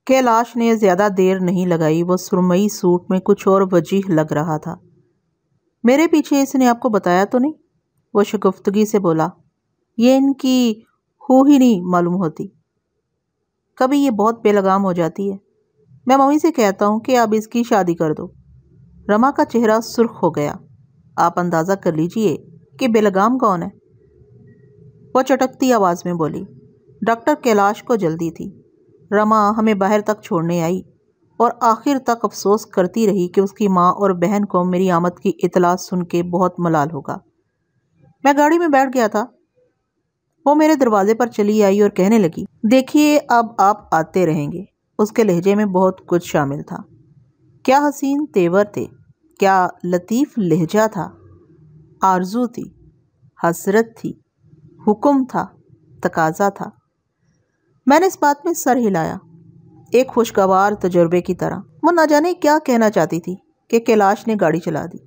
کیلاش نے زیادہ دیر نہیں لگائی، وہ سرمئی سوٹ میں کچھ اور وجیح لگ رہا تھا۔ میرے پیچھے اس نے آپ کو بتایا تو نہیں؟ وہ شگفتگی سے بولا۔ یہ ان کی ہو ہی نہیں معلوم ہوتی، کبھی یہ بہت بے لگام ہو جاتی ہے۔ میں ممی سے کہتا ہوں کہ اب اس کی شادی کر دو۔ رما کا چہرہ سرخ ہو گیا۔ آپ اندازہ کر لیجئے کہ بے لگام کون ہے؟ وہ چٹکتی آواز میں بولی۔ ڈاکٹر کیلاش کو جلدی تھی۔ رما ہمیں باہر تک چھوڑنے آئی اور آخر تک افسوس کرتی رہی کہ اس کی ماں اور بہن کو میری آمد کی اطلاع سن کے بہت ملال ہوگا۔ میں گاڑی میں بیٹھ گیا تھا۔ وہ میرے دروازے پر چلی آئی اور کہنے لگی، دیکھیے اب آپ آتے رہیں گے۔ اس کے لہجے میں بہت کچھ شامل تھا۔ کیا حسین تیور تھے، کیا لطیف لہجہ تھا۔ آرزو تھی، حسرت تھی، حکم تھا، تقاضا تھا۔ میں نے اس بات میں سر ہلایا، ایک خوشگوار تجربے کی طرح۔ وہ نہ جانے کیا کہنا چاہتی تھی کہ کیلاش نے گاڑی چلا دی۔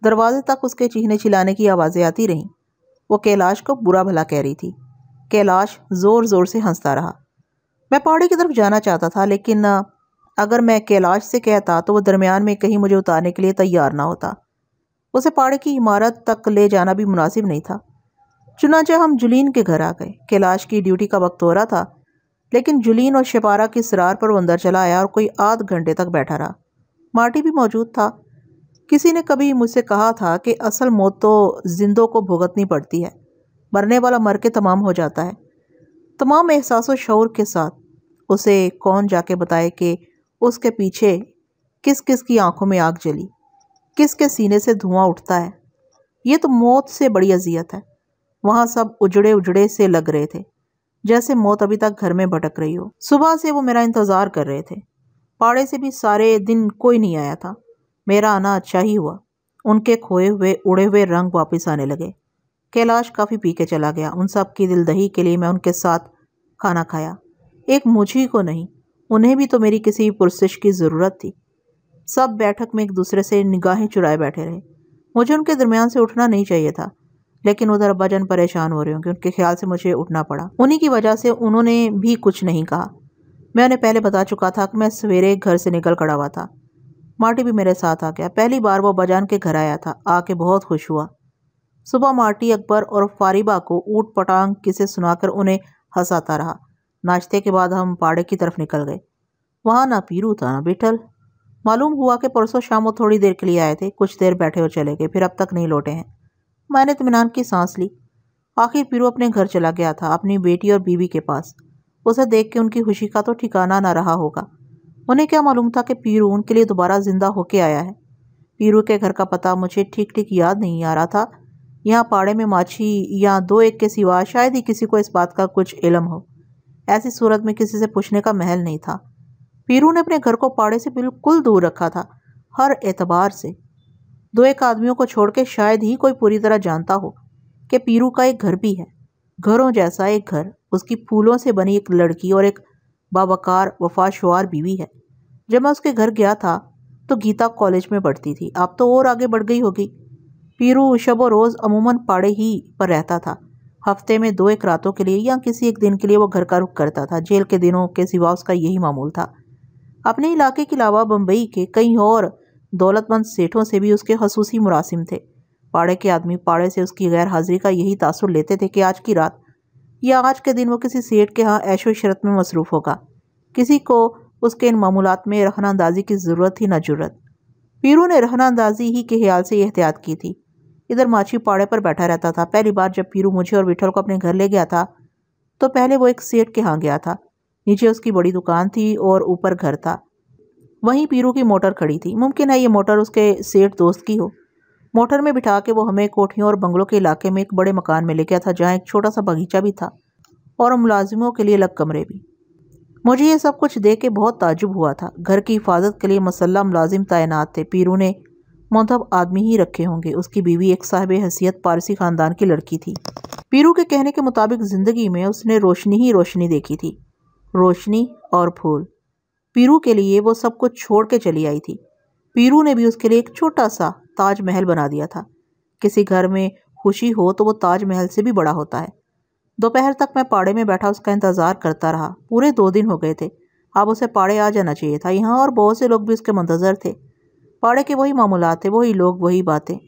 دروازے تک اس کے چیخنے چلانے کی آوازیں آتی رہیں۔ وہ کیلاش کو برا بھلا کہہ رہی تھی۔ کیلاش زور زور سے ہنستا رہا۔ میں پہاڑی کی طرف جانا چاہتا تھا، لیکن اگر میں کیلاش سے کہتا تو وہ درمیان میں کہیں مجھے اتارنے کے لیے تیار نہ ہوتا۔ اسے پہاڑی کی عمارت تک لے جانا بھی مناسب نہیں تھا۔ چنانچہ ہم جولین کے گھر آ گئے۔ کیلاش کی ڈیوٹی کا وقت ہو رہا تھا، لیکن جولین اور شپارہ کی اصرار پر وہ اندر چلا آیا اور کوئی آدھ گھنٹے تک بیٹھا رہا۔ مارٹی بھی موجود تھا۔ کسی نے کبھی مجھ سے کہا تھا کہ اصل موت تو زندوں کو بھگتنی پڑتی ہے، مرنے والا مر کے تمام ہو جاتا ہے۔ تمام احساس و شعور کے ساتھ اسے کون جا کے بتائے کہ اس کے پیچھے کس کس کی آنکھوں میں آگ جلی، کس کے سینے سے دھواں اٹھتا ہے۔ یہ تو موت سے بڑی اذیت ہے۔ وہاں سب اجڑے اجڑے سے لگ رہے تھے، جیسے موت ابھی تک گھر میں بھٹک رہی ہو۔ صبح سے وہ میرا انتظار کر رہے تھے۔ پاڑے سے بھی سارے دن کوئی نہیں آیا تھا۔ میرا آنا اچھا ہی ہوا۔ ان کے کھوئے ہوئے اڑے ہوئے رنگ واپس آنے لگے۔ کیلاش کافی پی کے چلا گیا۔ ان سب کی دل دہی کے لیے میں ان کے ساتھ کھانا کھایا، ایک مجھ ہی کو نہیں، انہیں بھی تو میری کسی پرسش کی ضرورت تھی۔ سب بیٹھک میں ایک دوسرے سے نگاہیں چرائے بیٹھے رہے۔ مجھے ان کے درمیان سے اٹھنا نہیں چاہیے تھا، لیکن ادھر ابا جان پریشان ہو رہے ہوں گے، ان کے خیال سے مجھے اٹھنا پڑا۔ انہی کی وجہ سے انہوں نے بھی کچھ نہیں کہا۔ میں انہیں پہلے بتا چکا تھا کہ میں سویرے گھر سے نکل کھڑا ہوا تھا۔ مارٹی بھی میرے ساتھ آ گیا۔ پہلی بار وہ ابا جان کے گھر آیا تھا، آ کے بہت خوش ہوا۔ صبح مارٹی اکبر اور فاریبہ کو اوٹ پٹانگ قصے سنا کر انہیں ہنساتا رہا۔ ناشتے کے بعد ہم پاڑے کی طرف نکل گئے۔ وہاں نہ پیرو تھا نہ بٹھل۔ معلوم ہوا کہ پرسوں شام وہ تھوڑی دیر کے لیے آئے تھے، کچھ دیر بیٹھے اور چلے گئے، پھر اب تک نہیں لوٹے ہیں۔ میں نے اطمینان کی سانس لی۔ آخر پیرو اپنے گھر چلا گیا تھا، اپنی بیٹی اور بیوی کے پاس۔ اسے دیکھ کے ان کی خوشی کا تو ٹھکانہ نہ رہا ہوگا۔ انہیں کیا معلوم تھا کہ پیرو ان کے لیے دوبارہ زندہ ہو کے آیا ہے۔ پیرو کے گھر کا پتہ مجھے ٹھیک ٹھیک یاد نہیں آ رہا تھا۔ یہاں پاڑے میں ماچھی یا دو ایک کے سوا شاید ہی کسی کو اس بات کا کچھ علم ہو۔ ایسی صورت میں کسی سے پوچھنے کا محل نہیں تھا۔ پیرو نے اپنے گھر کو پاڑے سے بالکل دور رکھا تھا، ہر اعتبار سے۔ دو ایک آدمیوں کو چھوڑ کے شاید ہی کوئی پوری طرح جانتا ہو کہ پیرو کا ایک گھر بھی ہے، گھروں جیسا ایک گھر، اس کی پھولوں سے بنی ایک لڑکی اور ایک باوقار وفاشوار بیوی ہے۔ جب میں اس کے گھر گیا تھا تو گیتا کالج میں پڑھتی تھی، اب تو اور آگے بڑھ گئی ہوگی۔ پیرو شب و روز عموماً پاڑے ہی پر رہتا تھا۔ ہفتے میں دو ایک راتوں کے لیے یا کسی ایک دن کے لیے وہ گھر کا رخ کرتا تھا۔ جیل کے دنوں کے سوا اس کا یہی معمول تھا۔ اپنے علاقے کے علاوہ بمبئی کے کئی اور دولت مند سیٹھوں سے بھی اس کے خصوصی مراسم تھے۔ پاڑے کے آدمی پاڑے سے اس کی غیر حاضری کا یہی تاثر لیتے تھے کہ آج کی رات یا آج کے دن وہ کسی سیٹھ کے ہاں عیش و عشرت میں مصروف ہوگا۔ کسی کو اس کے ان معمولات میں رخنہ اندازی کی ضرورت ہی نہ جرت۔ پیرو نے رخنہ اندازی ہی کے خیال سے یہ احتیاط کی تھی۔ ادھر ماچھی پاڑے پر بیٹھا رہتا تھا۔ پہلی بار جب پیرو مجھے اور وٹھل کو اپنے گھر لے گیا تھا تو پہلے وہ ایک سیٹھ کے ہاں گیا تھا۔ نیچے اس کی بڑی دکان تھی اور اوپر گھر تھا۔ وہیں پیرو کی موٹر کھڑی تھی۔ ممکن ہے یہ موٹر اس کے سیٹھ دوست کی ہو۔ موٹر میں بٹھا کے وہ ہمیں کوٹھیوں اور بنگلوں کے علاقے میں ایک بڑے مکان میں لے گیا تھا، جہاں ایک چھوٹا سا باغیچہ بھی تھا اور ملازموں کے لیے الگ کمرے بھی۔ مجھے یہ سب کچھ دیکھ کے بہت تعجب ہوا تھا۔ گھر کی حفاظت کے لیے مسلح ملازم تعینات تھے۔ پیرو نے مہذب آدمی ہی رکھے ہوں گے۔ اس کی بیوی ایک صاحب حیثیت پارسی خاندان کی لڑکی تھی۔ پیرو کے کہنے کے مطابق زندگی میں اس نے روشنی ہی روشنی دیکھی تھی، روشنی اور پھول۔ پیرو کے لیے وہ سب کچھ چھوڑ کے چلی آئی تھی۔ پیرو نے بھی اس کے لیے ایک چھوٹا سا تاج محل بنا دیا تھا۔ کسی گھر میں خوشی ہو تو وہ تاج محل سے بھی بڑا ہوتا ہے۔ دوپہر تک میں پاڑے میں بیٹھا اس کا انتظار کرتا رہا۔ پورے 2 دن ہو گئے تھے۔ اب اسے پاڑے آ جانا چاہیے تھا یہاں، اور بہت سے لوگ بھی اس کے منتظر تھے۔ پاڑے کے وہی معمولات تھے، وہی لوگ، وہی باتیں،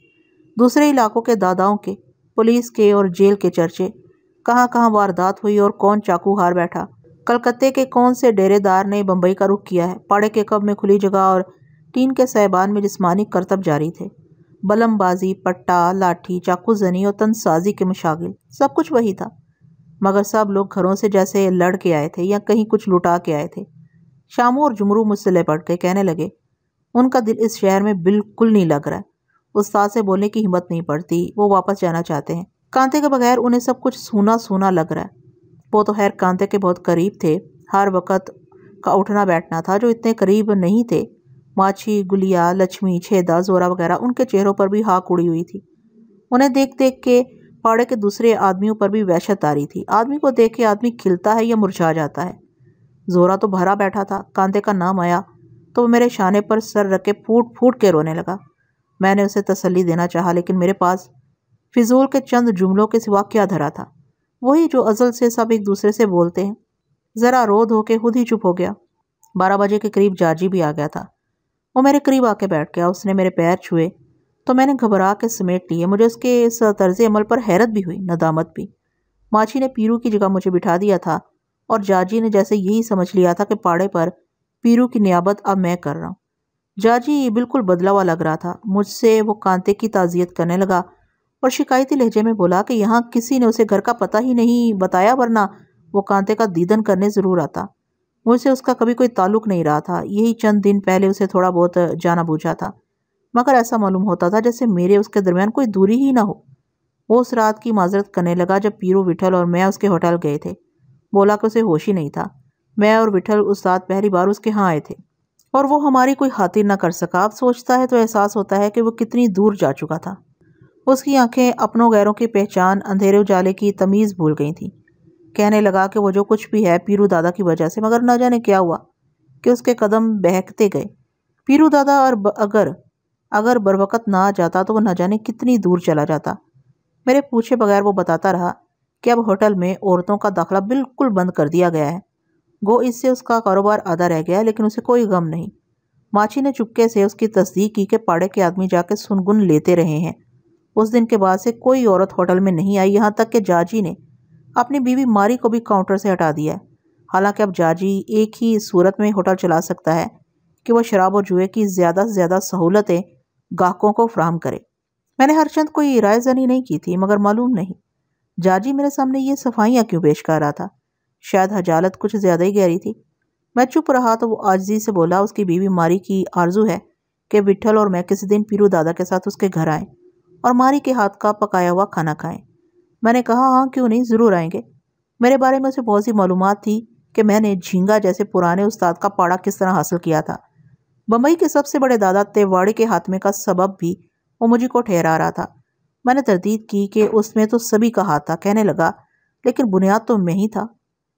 دوسرے علاقوں کے داداؤں کے، پولیس کے اور جیل کے چرچے، کہاں کہاں واردات ہوئی اور کون چاقو ہار بیٹھا، کلکتے کے کون سے ڈیرے دار نے بمبئی کا رخ کیا ہے۔ پاڑے کے کب میں کھلی جگہ اور ٹین کے سائبان میں جسمانی کرتب جاری تھے، بلم بازی، پٹا، لاٹھی، چاقو زنی اور تن سازی کے مشاغل، سب کچھ وہی تھا، مگر سب لوگ گھروں سے جیسے لڑ کے آئے تھے یا کہیں کچھ لٹا کے آئے تھے۔ شامو اور جمرو مجھ سے لپٹ کے کہنے لگے، ان کا دل اس شہر میں بالکل نہیں لگ رہا ہے، استاد سے بولنے کی ہمت نہیں پڑتی، وہ واپس جانا چاہتے ہیں۔ کانتے کے بغیر انہیں سب کچھ سونا سونا لگ رہا ہے۔ وہ تو خیر کانتے کے بہت قریب تھے، ہر وقت کا اٹھنا بیٹھنا تھا، جو اتنے قریب نہیں تھے، ماچھی، گلیا، لچھمی، چھیدا، زورا وغیرہ، ان کے چہروں پر بھی ہاک اڑی ہوئی تھی۔ انہیں دیکھ دیکھ کے پاڑے کے دوسرے آدمیوں پر بھی وحشت آ رہی تھی۔ آدمی کو دیکھ کے آدمی کھلتا ہے یا مرجھا جاتا ہے۔ زورا تو بھرا بیٹھا تھا، کانتے کا نام آیا تو وہ میرے شانے پر سر رکھ کے پھوٹ پھوٹ کے رونے لگا۔ میں نے اسے تسلی دینا چاہا، لیکن میرے پاس فضول کے چند جملوں کے سوا کیا دھرا تھا، وہی جو ازل سے سب ایک دوسرے سے بولتے ہیں۔ ذرا رود ہو کے خود ہی چپ ہو گیا۔ 12 بجے کے قریب جارجی بھی آ گیا تھا۔ وہ میرے قریب آ کے بیٹھ گیا، اس نے میرے پیر چھوئے تو میں نے گھبرا کے سمیٹ لیے۔ مجھے اس کے اس طرز عمل پر حیرت بھی ہوئی، ندامت بھی۔ ماچھی نے پیرو کی جگہ مجھے بٹھا دیا تھا اور جارجی نے جیسے یہی سمجھ لیا تھا کہ پاڑے پر پیرو کی نیابت اب میں کر رہا ہوں۔ جارجی بالکل بدلا ہوا لگ رہا تھا۔ مجھ سے وہ کانتے کی تعزیت کرنے لگا اور شکایتی لہجے میں بولا کہ یہاں کسی نے اسے گھر کا پتہ ہی نہیں بتایا، ورنہ وہ کانتے کا دیدن کرنے ضرور آتا۔ مجھ سے اس کا کبھی کوئی تعلق نہیں رہا تھا، یہی چند دن پہلے اسے تھوڑا بہت جانا بوجھا تھا، مگر ایسا معلوم ہوتا تھا جیسے میرے اس کے درمیان کوئی دوری ہی نہ ہو۔ وہ اس رات کی معذرت کرنے لگا جب پیرو، وٹھل اور میں اس کے ہوٹل گئے تھے۔ بولا کہ اسے ہوش ہی نہیں تھا۔ میں اور وٹھل اس رات پہلی بار اس کے ہاں آئے تھے اور وہ ہماری کوئی خاطر نہ کر سکا۔ اب سوچتا ہے تو احساس ہوتا ہے کہ وہ کتنی دور جا چکا تھا۔ اس کی آنکھیں اپنوں غیروں کی پہچان، اندھیرے اجالے کی تمیز بھول گئی تھیں۔ کہنے لگا کہ وہ جو کچھ بھی ہے پیرو دادا کی وجہ سے، مگر نہ جانے کیا ہوا کہ اس کے قدم بہکتے گئے۔ پیرو دادا اگر بروقت نہ آ جاتا تو وہ نہ جانے کتنی دور چلا جاتا۔ میرے پوچھے بغیر وہ بتاتا رہا کہ اب ہوٹل میں عورتوں کا داخلہ بالکل بند کر دیا گیا ہے، گو اس سے اس کا کاروبار آدھا رہ گیا، لیکن اسے کوئی غم نہیں۔ ماچھی نے چپکے سے اس کی تصدیق کی کہ پاڑے کے آدمی جا کے سنگن لیتے رہے ہیں۔ اس دن کے بعد سے کوئی عورت ہوٹل میں نہیں آئی، یہاں تک کہ جارجی نے اپنی بیوی ماری کو بھی کاؤنٹر سے ہٹا دیا ہے۔ حالانکہ اب جارجی ایک ہی صورت میں ہوٹل چلا سکتا ہے کہ وہ شراب اور جوئے کی زیادہ سے زیادہ سہولتیں گاہکوں کو فراہم کرے۔ میں نے ہر چند کوئی رائے زنی نہیں کی تھی، مگر معلوم نہیں جارجی میرے سامنے یہ صفائیاں کیوں پیش کر رہا تھا۔ شاید حجالت کچھ زیادہ ہی گہری تھی۔ میں چپ رہا تو وہ عاجزی سے بولا، اس کی بیوی ماری کی آرزو ہے کہ وٹھل اور میں کسی دن پیرو دادا کے ساتھ اس کے گھر آئیں اور ماری کے ہاتھ کا پکایا ہوا کھانا کھائیں۔ میں نے کہا ہاں کیوں نہیں، ضرور آئیں گے۔ میرے بارے میں اسے بہت سی معلومات تھی کہ میں نے جھینگا جیسے پرانے استاد کا پاڑا کس طرح حاصل کیا تھا۔ بمبئی کے سب سے بڑے دادا تیواڑی کے ہاتھے کا سبب بھی وہ مجھے کو ٹھہرا رہا تھا۔ میں نے تردید کی کہ اس میں تو سبھی کا ہاتھ تھا۔ کہنے لگا لیکن بنیاد تو میں ہی تھا۔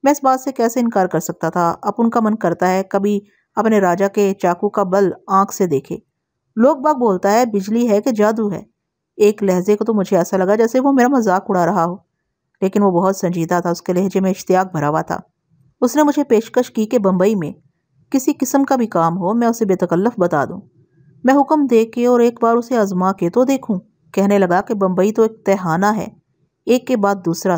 میں اس بات سے کیسے انکار کر سکتا تھا؟ اب ان کا من کرتا ہے کبھی اپنے راجا کے چاقو کا بل آنکھ سے دیکھے۔ لوگ باغ بولتا ہے بجلی ہے کہ جادو ہے۔ ایک لہجے کو تو مجھے ایسا لگا جیسے وہ میرا مذاق اڑا رہا ہو، لیکن وہ بہت سنجیدہ تھا، اس کے لہجے میں اشتیاق بھرا ہوا تھا۔ اس نے مجھے پیشکش کی کہ بمبئی میں کسی قسم کا بھی کام ہو میں اسے بے تکلف بتا دوں، میں حکم دے کے اور ایک بار اسے آزما کے تو دیکھوں۔ کہنے لگا کہ بمبئی تو ایک تہھانہ ہے، ایک کے بعد دوسرا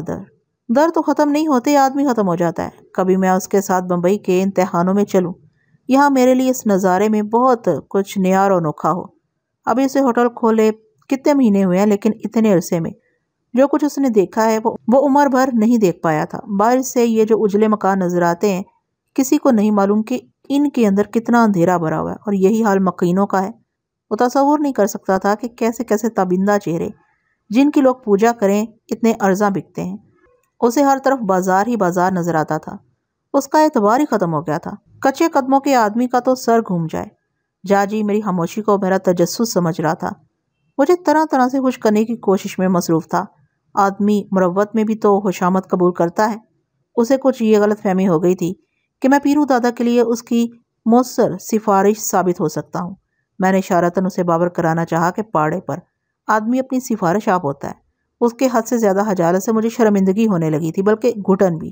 در تو ختم نہیں ہوتے، آدمی ختم ہو جاتا ہے۔ کبھی میں اس کے ساتھ بمبئی کے ان تہھانوں میں چلوں، یہاں میرے لیے اس نظارے میں بہت کچھ نیا اور انوکھا ہو۔ ابھی اسے ہوٹل کھولے کتنے مہینے ہوئے ہیں، لیکن اتنے عرصے میں جو کچھ اس نے دیکھا ہے وہ عمر بھر نہیں دیکھ پایا تھا۔ باہر سے یہ جو اجلے مکان نظر آتے ہیں، کسی کو نہیں معلوم کہ ان کے اندر کتنا اندھیرا بھرا ہوا ہے، اور یہی حال مکینوں کا ہے۔ وہ تصور نہیں کر سکتا تھا کہ کیسے کیسے تابندہ چہرے جن کی لوگ پوجا کریں اتنے ارزاں بکتے ہیں۔ اسے ہر طرف بازار ہی بازار نظر آتا تھا، اس کا اعتبار ہی ختم ہو گیا تھا۔ کچے قدموں کے آدمی کا تو سر گھوم جائے۔ جارجی میری خاموشی کو میرا تجسس سمجھ رہا تھا، مجھے طرح طرح سے خوش کرنے کی کوشش میں مصروف تھا۔ آدمی مروت میں بھی تو خوشامد قبول کرتا ہے۔ اسے کچھ یہ غلط فہمی ہو گئی تھی کہ میں پیرو دادا کے لیے اس کی مؤثر سفارش ثابت ہو سکتا ہوں۔ میں نے اشارتاً اسے باور کرانا چاہا کہ پاڑے پر آدمی اپنی سفارش آپ ہوتا ہے۔ اس کے حد سے زیادہ حجالت سے مجھے شرمندگی ہونے لگی تھی، بلکہ گھٹن بھی۔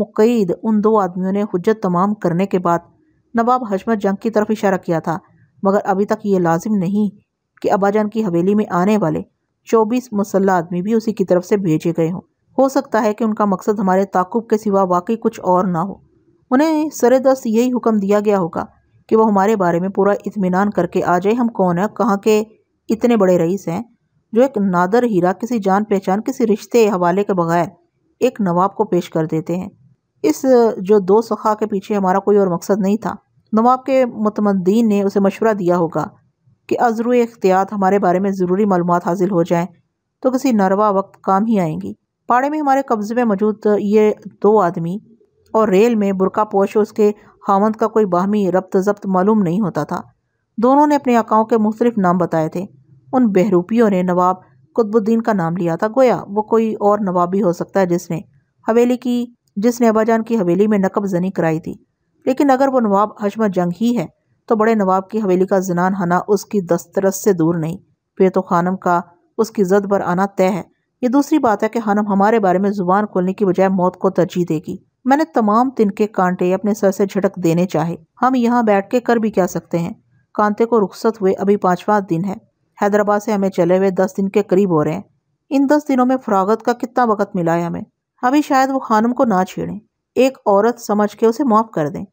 مقید ان دو آدمیوں نے حجت تمام کرنے کے بعد نواب حشمت جنگ کی طرف اشارہ کیا تھا، مگر ابھی تک یہ لازم نہیں کہ ابا جان کی حویلی میں آنے والے 24 مسلح آدمی بھی اسی کی طرف سے بھیجے گئے ہوں۔ ہو سکتا ہے کہ ان کا مقصد ہمارے تعاقب کے سوا واقعی کچھ اور نہ ہو۔ انہیں سر دست یہی حکم دیا گیا ہوگا کہ وہ ہمارے بارے میں پورا اطمینان کر کے آ جائے۔ ہم کون ہیں، کہاں کے اتنے بڑے رئیس ہیں جو ایک نادر ہیرا کسی جان پہچان کسی رشتے حوالے کے بغیر ایک نواب کو پیش کر دیتے ہیں۔ اس جو دو سخا کے پیچھے ہمارا کوئی اور مقصد نہیں تھا۔ نواب کے متمدین نے اسے مشورہ دیا ہوگا کہ ازرو احتیاط ہمارے بارے میں ضروری معلومات حاصل ہو جائیں تو کسی نروا وقت کام ہی آئیں گی۔ پاڑے میں ہمارے قبضے میں موجود یہ دو آدمی اور ریل میں برقع پوش اس کے خاوند کا کوئی باہمی ربط ضبط معلوم نہیں ہوتا تھا۔ دونوں نے اپنے آقاؤں کے مختلف نام بتائے تھے۔ ان بہروپیوں نے نواب قطب الدین کا نام لیا تھا، گویا وہ کوئی اور نواب بھی ہو سکتا ہے جس نے ابا جان کی حویلی میں نقب زنی کرائی تھی۔ لیکن اگر وہ نواب حشمت جنگ ہی ہے تو بڑے نواب کی حویلی کا زنان ہنا اس کی دسترس سے دور نہیں۔ پھر تو خانم کا اس کی زد پر آنا طے ہے۔ یہ دوسری بات ہے کہ خانم ہمارے بارے میں زبان کھولنے کی بجائے موت کو ترجیح دے گی۔ میں نے تمام تنکے کانٹے اپنے سر سے جھٹک دینے چاہے۔ ہم یہاں بیٹھ کے کر بھی کیا سکتے ہیں؟ کانتے کو رخصت ہوئے ابھی 5واں دن ہے۔ حیدرآباد سے ہمیں چلے ہوئے 10 دن کے قریب ہو رہے ہیں۔ ان 10 دنوں میں فراغت کا کتنا وقت ملا ہے ہمیں؟ ابھی شاید وہ خانم کو نہ چھیڑیں، ایک عورت سمجھ کے اسے معاف کر دیں۔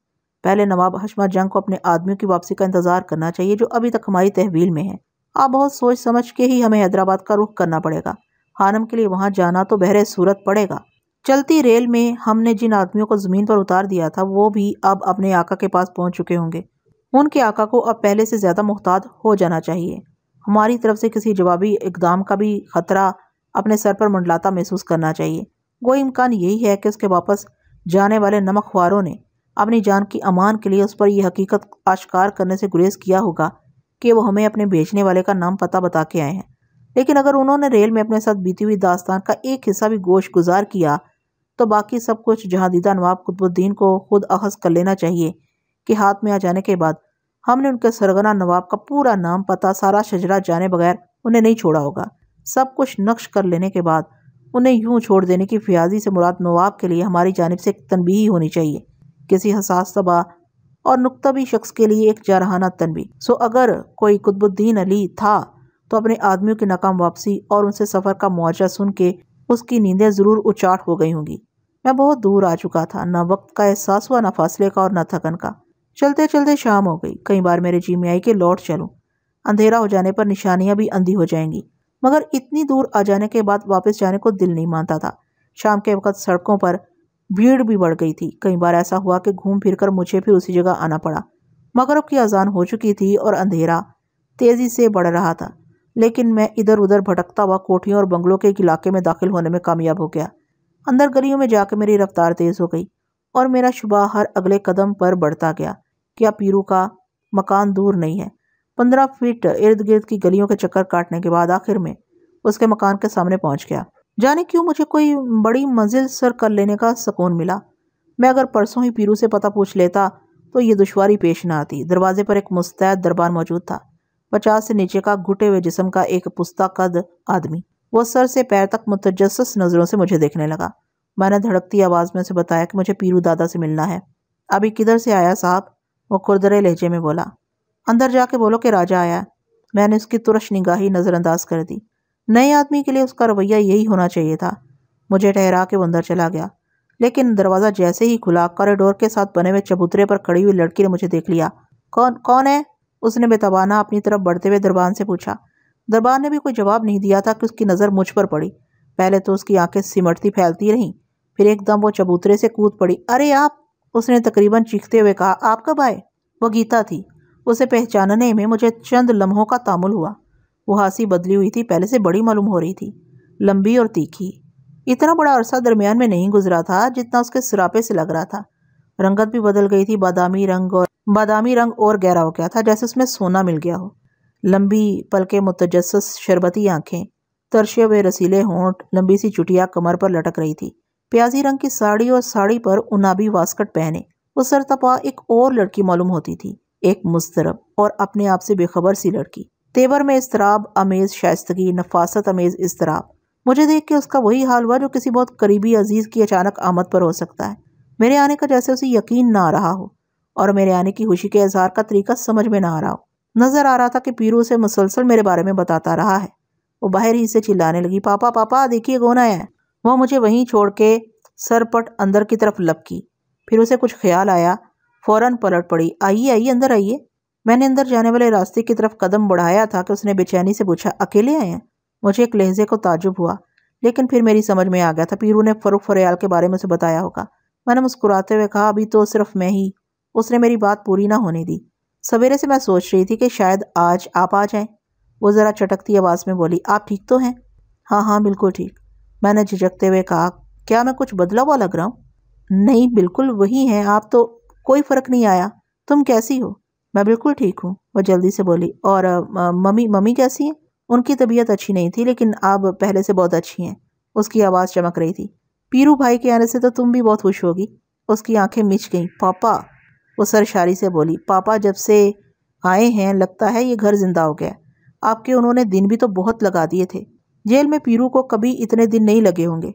پہلے نواب حشمت جنگ کو اپنے آدمیوں کی واپسی کا انتظار کرنا چاہیے جو ابھی تک ہماری تحویل میں ہیں۔ آپ بہت سوچ سمجھ کے ہی ہمیں حیدرآباد کا رخ کرنا پڑے گا۔ خانم کے لیے وہاں جانا تو بہرے صورت پڑے گا۔ چلتی ریل میں ہم نے جن آدمیوں کو زمین پر اتار دیا تھا وہ بھی اب اپنے آقا کے پاس پہنچ چکے ہوں گے۔ ان کے آقا کو اب پہلے سے زیادہ محتاط ہو جانا چاہیے۔ ہماری طرف سے کسی جوابی اقدام کا بھی خطرہ اپنے سر پر منڈلاتا محسوس کرنا چاہیے۔ کوئی امکان یہی ہے کہ اس کے واپس جانے والے نمک خواروں نے اپنی جان کی امان کے لیے اس پر یہ حقیقت آشکار کرنے سے گریز کیا ہوگا کہ وہ ہمیں اپنے بھیجنے والے کا نام پتہ بتا کے آئے ہیں۔ لیکن اگر انہوں نے ریل میں اپنے ساتھ بیتی ہوئی داستان کا ایک حصہ بھی گوش گزار کیا تو باقی سب کچھ جہاندیدہ نواب قطب الدین کو خود اخذ کر لینا چاہیے کہ ہاتھ میں آ جانے کے بعد ہم نے ان کے سرغنہ نواب کا پورا نام پتہ سارا شجرہ جانے بغیر انہیں نہیں چھوڑا ہوگا۔ سب کچھ نقش کر لینے کے بعد انہیں یوں چھوڑ دینے کی فیاضی سے مراد نواب کے لیے ہماری جانب سے ایک تنبیہ ہونی چاہیے، کسی حساس طبع اور نکتبی شخص کے لیے ایک جارحانہ تنبیہ۔ اگر کوئی قطب الدین علی تھا تو اپنے آدمیوں کی ناکام واپسی اور ان سے سفر کا معاوضہ سن کے اس کی نیندیں ضرور اچاٹ ہو گئی ہوں گی۔ میں بہت دور آ چکا تھا، نہ وقت کا احساس ہوا، نہ فاصلے کا اور نہ تھکن کا۔ چلتے چلتے شام ہو گئی۔ کئی بار میرے جی میں آئی کہ لوٹ چلوں، اندھیرا ہو جانے پر نشانیاں بھی اندھی ہو جائیں گی، مگر اتنی دور آ جانے کے بعد واپس جانے کو دل نہیں مانتا تھا۔ شام کے وقت سڑکوں پر بھیڑ بھی بڑھ گئی تھی۔ کئی بار ایسا ہوا کہ گھوم پھر کر مجھے پھر اسی جگہ آنا پڑا۔ مغرب کی اذان ہو چکی تھی اور اندھیرا تیزی سے بڑھ رہا تھا، لیکن میں ادھر ادھر بھٹکتا ہوا کوٹھیوں اور بنگلوں کے ایک علاقے میں داخل ہونے میں کامیاب ہو گیا۔ اندر گلیوں میں جا کے میری رفتار تیز ہو گئی اور میرا شبہ ہر اگلے قدم پر بڑھتا گیا کہ اب پیرو کا مکان دور نہیں ہے۔ 15 فٹ ارد گرد کی گلیوں کے چکر کاٹنے کے بعد آخر میں اس کے مکان کے سامنے پہنچ گیا۔ جانے کیوں مجھے کوئی بڑی منزل سر کر لینے کا سکون ملا۔ میں اگر پرسوں ہی پیرو سے پتہ پوچھ لیتا تو یہ دشواری پیش نہ آتی۔ دروازے پر ایک مستعد دربان موجود تھا، 50 سے نیچے کا گھٹے ہوئے جسم کا ایک پستہ قد آدمی۔ وہ سر سے پیر تک متجسس نظروں سے مجھے دیکھنے لگا۔ میں نے دھڑکتی آواز میں اسے بتایا کہ مجھے پیرو دادا سے ملنا ہے۔ ابھی کدھر سے آیا صاحب؟ وہ کھردرے لہجے میں بولا۔ اندر جا کے بولو کہ راجہ آیا۔ میں نے اس کی ترش نگاہی نظر انداز کر دی۔ نئے آدمی کے لیے اس کا رویہ یہی ہونا چاہیے تھا۔ مجھے ٹھہرا کے وہ اندر چلا گیا، لیکن دروازہ جیسے ہی کھلا کوریڈور کے ساتھ بنے ہوئے چبوترے پر کھڑی ہوئی لڑکی نے مجھے دیکھ لیا۔ کون ہے؟ اس نے بے توانا اپنی طرف بڑھتے ہوئے دربان سے پوچھا۔ دربان نے بھی کوئی جواب نہیں دیا تھا کہ اس کی نظر مجھ پر پڑی۔ پہلے تو اس کی آنکھیں سمٹتی پھیلتی رہیں، پھر ایک دم وہ چبوترے سے کود پڑی۔ ارے آپ! اس نے تقریباً چیختے ہوئے کہا۔ آپ کب آئے؟ وہ گیتا تھی۔ اسے پہچاننے میں مجھے چند لمحوں کا تامل ہوا۔ وہ ہانسی بدلی ہوئی تھی، پہلے سے بڑی معلوم ہو رہی تھی، لمبی اور تیکھی۔ اتنا بڑا عرصہ درمیان میں نہیں گزرا تھا جتنا اس کے سراپے سے لگ رہا تھا۔ رنگت بھی بدل گئی تھی، بادامی رنگ اور گہرا ہو گیا تھا، جیسے اس میں سونا مل گیا ہو۔ لمبی پلکیں، متجسس شربتی آنکھیں، ترشے ہوئے رسیلے ہونٹ، لمبی سی چٹیا کمر پر لٹک رہی تھی۔ پیازی رنگ کی ساڑی اور ساڑی پر انابی واسکٹ پہنے وہ سرتپا ایک اور لڑکی معلوم ہوتی تھی، ایک مضطرب اور اپنے آپ سے بے خبر سی لڑکی، تیور میں اضطراب امیز شائستگی، نفاست امیز اضطراب۔ مجھے دیکھ کے اس کا وہی حال ہوا جو کسی بہت قریبی عزیز کی اچانک آمد پر ہو سکتا ہے۔ میرے آنے کا جیسے اسے یقین نہ آ رہا ہو اور میرے آنے کی خوشی کے اظہار کا طریقہ سمجھ میں نہ آ رہا ہو۔ نظر آ رہا تھا کہ پیرو اسے مسلسل میرے بارے میں بتاتا رہا ہے۔ وہ باہر ہی سے چلانے لگی، پاپا پاپا دیکھیے کون آیا ہے۔ وہ مجھے وہیں چھوڑ کے سرپٹ اندر کی طرف لپکی۔ پھر اسے کچھ خیال آیا، فوراً پلٹ پڑی، آئیے آئیے اندر آئیے۔ میں نے اندر جانے والے راستے کی طرف قدم بڑھایا تھا کہ اس نے بے چینی سے پوچھا، اکیلے آئے ہیں؟ مجھے ایک لہجے کو تعجب ہوا، لیکن پھر میری سمجھ میں آ گیا تھا پیرو نے فروخ فریال کے بارے میں اسے بتایا ہوگا۔ میں نے مسکراتے ہوئے کہا، ابھی تو صرف میں ہی۔ اس نے میری بات پوری نہ ہونے دی۔ سویرے سے میں سوچ رہی تھی کہ شاید آج آپ آ جائیں۔ وہ ذرا چٹکتی آواز میں بولی، آپ ٹھیک تو ہیں؟ ہاں ہاں بالکل ٹھیک۔ میں نے جھجکتے ہوئے کہا، کیا میں کچھ بدلا ہوا لگ رہا ہوں؟ نہیں بالکل وہی ہیں آپ تو، کوئی فرق نہیں آیا۔ تم کیسی ہو؟ میں بالکل ٹھیک ہوں، وہ جلدی سے بولی۔ اور ممی کیسی ہیں؟ ان کی طبیعت اچھی نہیں تھی لیکن اب پہلے سے بہت اچھی ہیں۔ اس کی آواز چمک رہی تھی۔ پیرو بھائی کے آنے سے تو تم بھی بہت خوش ہوگی۔ اس کی آنکھیں مچ گئیں۔ پاپا، وہ سرشاری سے بولی، پاپا جب سے آئے ہیں لگتا ہے یہ گھر زندہ ہو گیا۔ آپ کے انہوں نے دن بھی تو بہت لگا دیے تھے۔ جیل میں پیرو کو کبھی اتنے دن نہیں لگے ہوں گے۔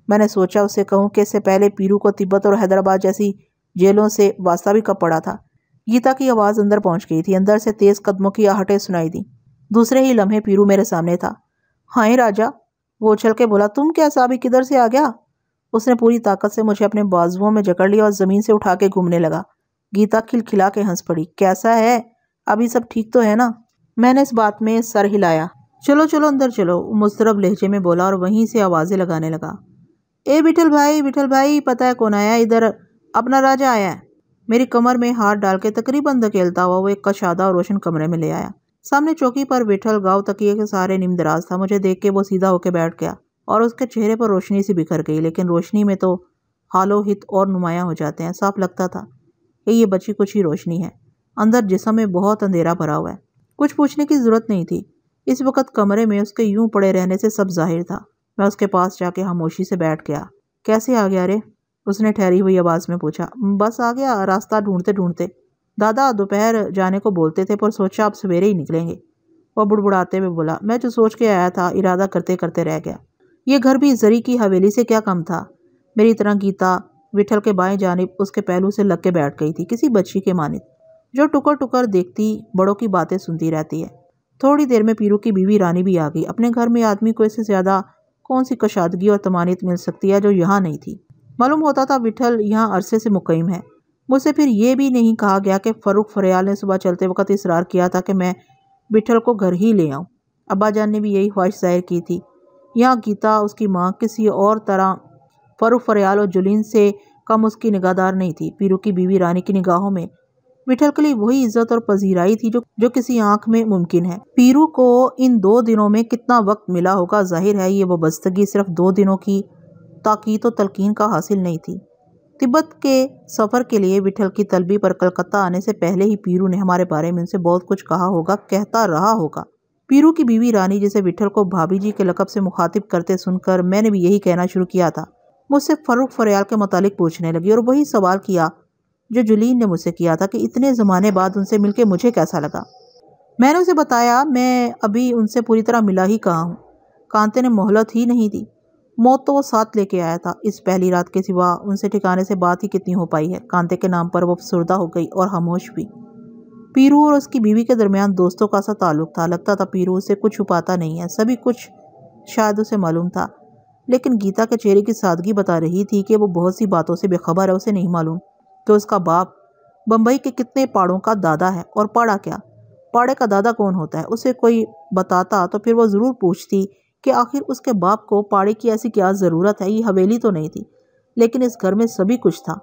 میں نے سوچا اسے کہوں کہ اس سے پہلے پیرو کو تبت اور حیدرآباد جیسی جیلوں سے واسطہ بھی کب پڑا تھا۔ گیتا کی آواز اندر پہنچ گئی تھی۔ اندر سے تیز قدموں کی آہٹیں سنائی دیں۔ دوسرے ہی لمحے پیرو میرے سامنے تھا۔ ہائے راجا، وہ اچھل کے بولا، تم کیسا ابھی کدھر سے آ گیا؟ اس نے پوری طاقت سے مجھے اپنے بازوؤں میں جکڑ لیا اور زمین سے اٹھا کے گھومنے لگا۔ گیتا کھلکھلا کے ہنس پڑی، کیسا ہے؟ ابھی سب ٹھیک تو ہے نا؟ میں نے اس بات میں سر ہلایا۔ چلو چلو اندر چلو، وہ مضطرب لہجے میں بولا اور وہیں سے آوازیں لگانے لگا، اے بٹھل بھائی پتہ ہے کون آیا ہے؟ ادھر اپنا راجا آیا ہے۔ میری کمر میں ہاتھ ڈال کے تقریباً دھکیلتا ہوا وہ ایک کشادہ اور روشن کمرے میں لے آیا۔ سامنے چوکی پر بٹھل گاؤ تکیے کے سہارے نیم دراز تھا۔ مجھے دیکھ کے وہ سیدھا ہو کے بیٹھ گیا اور اس کے چہرے پر روشنی سی بکھر گئی، لیکن روشنی میں تو حال و ہت اور نمایاں ہو جاتے ہیں۔ صاف لگتا تھا کہ یہ بچی کچھ ہی روشنی ہے، اندر جسم میں بہت اندھیرا بھرا ہوا ہے۔ کچھ پوچھنے کی ضرورت نہیں تھی، اس وقت کمرے میں اس کے یوں پڑے رہنے سے سب ظاہر تھا۔ میں اس کے پاس جا کے خاموشی سے بیٹھ گیا۔ کیسے آ گیا رے؟ اس نے ٹھہری ہوئی آواز میں پوچھا۔ بس آ گیا، راستہ ڈھونڈتے ڈھونڈتے۔ دادا دوپہر جانے کو بولتے تھے پر سوچا اب سویرے ہی نکلیں گے۔ وہ بڑبڑاتے ہوئے بولا، میں جو سوچ کے آیا تھا ارادہ کرتے کرتے رہ گیا۔ یہ گھر بھی زری کی حویلی سے کیا کم تھا؟ میری طرح گیتا وٹھل کے بائیں جانب اس کے پہلو سے لگ کے بیٹھ گئی تھی، کسی بچی کے مانند جو ٹکر ٹکر دیکھتی بڑوں کی باتیں سنتی رہتی ہے۔ تھوڑی دیر میں پیرو کی بیوی رانی بھی آ گئی۔ اپنے گھر میں آدمی کو اس سے زیادہ کون سی کشادگی اور طمانینت مل سکتی ہے جو یہاں نہیں تھی۔ معلوم ہوتا تھا وٹھل یہاں عرصے سے مقیم ہے۔ مجھ سے پھر یہ بھی نہیں کہا گیا کہ فروخ فریال نے صبح چلتے وقت اصرار کیا تھا کہ میں وٹھل کو گھر ہی لے آؤں۔ ابا جان نے بھی یہی خواہش ظاہر کی تھی۔ یہاں گیتا اس کی ماں کسی اور طرح فروخ فریال اور جولین سے کم اس کی نگہدار نہیں تھی۔ پیرو کی بیوی رانی کی نگاہوں میں وٹھل کے لیے وہی عزت اور پذیرائی تھی جو کسی آنکھ میں ممکن ہے۔ پیرو کو ان 2 دنوں میں کتنا وقت ملا ہوگا، ظاہر ہے یہ وابستگی صرف 2 دنوں کی تاکید و تلقین کا حاصل نہیں تھی۔ تبت کے سفر کے لیے وٹھل کی طلبی پر کلکتہ آنے سے پہلے ہی پیرو نے ہمارے بارے میں ان سے بہت کچھ کہا ہوگا، کہتا رہا ہوگا۔ پیرو کی بیوی رانی جسے وٹھل کو بھابھی جی کے لقب سے مخاطب کرتے سن کر میں نے بھی یہی کہنا شروع کیا تھا۔ مجھ سے فروخ فریال کے متعلق پوچھنے لگی اور وہی سوال کیا جو جولین نے مجھ سے کیا تھا کہ اتنے زمانے بعد ان سے مل کے مجھے کیسا لگا۔ میں نے اسے بتایا میں ابھی ان سے پوری طرح ملا ہی کہا ہوں۔ کانتے نے مہلت ہی نہیں دی۔ موت تو وہ ساتھ لے کے آیا تھا۔ اس پہلی رات کے سوا ان سے ٹھکانے سے بات ہی کتنی ہو پائی ہے۔ کانتے کے نام پر وہ افسردہ ہو گئی اور خاموش بھی۔ پیرو اور اس کی بیوی کے درمیان دوستوں کا سا تعلق تھا۔ لگتا تھا پیرو اسے کچھ چھپاتا نہیں ہے، سبھی کچھ شاید اسے معلوم تھا، لیکن گیتا کے چہرے کی سادگی بتا رہی تھی کہ وہ بہت سی باتوں سے بے خبر ہے۔ اسے نہیں معلوم کہ اس کا باپ بمبئی کے کتنے پاڑوں کا دادا ہے، اور پاڑا کیا، پاڑے کا دادا کون ہوتا ہے۔ اسے کوئی بتاتا تو پھر وہ ضرور پوچھتی کہ آخر اس کے باپ کو پاڑے کی ایسی کیا ضرورت ہے۔ یہ حویلی تو نہیں تھی، لیکن اس گھر میں سبھی کچھ تھا،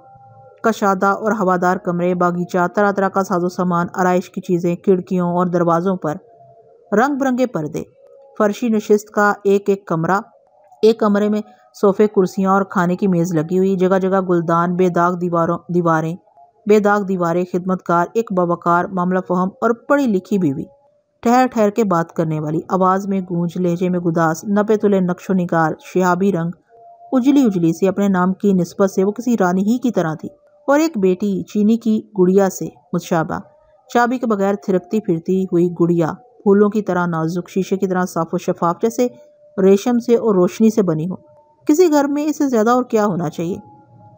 کشادہ اور ہوادار کمرے، باغیچہ، طرح طرح کا ساز و سامان، آرائش کی چیزیں، کھڑکیوں اور دروازوں پر رنگ برنگے پردے، فرشی نشست کا ایک ایک کمرہ، ایک کمرے میں صوفے، کرسیاں اور کھانے کی میز لگی ہوئی، جگہ جگہ گلدان، بے داغ دیواریں، خدمتگار، ایک باوقار، معاملہ فہم اور پڑھی لکھی بیوی، ٹھہر ٹھہر کے بات کرنے والی، آواز میں گونج، لہجے میں گداس، نپے تلے نقش و نگار، شہابی رنگ، اجلی اجلی سی، اپنے نام کی نسبت سے وہ کسی رانی ہی کی طرح تھی، اور ایک بیٹی چینی کی گڑیا سے مشابہ، چابی کے بغیر تھرکتی پھرتی ہوئی گڑیا، پھولوں کی طرح نازک، شیشے کی طرح صاف و شفاف، جیسے ریشم سے اور روشنی سے بنی ہو۔ کسی گھر میں اس سے زیادہ اور کیا ہونا چاہیے؟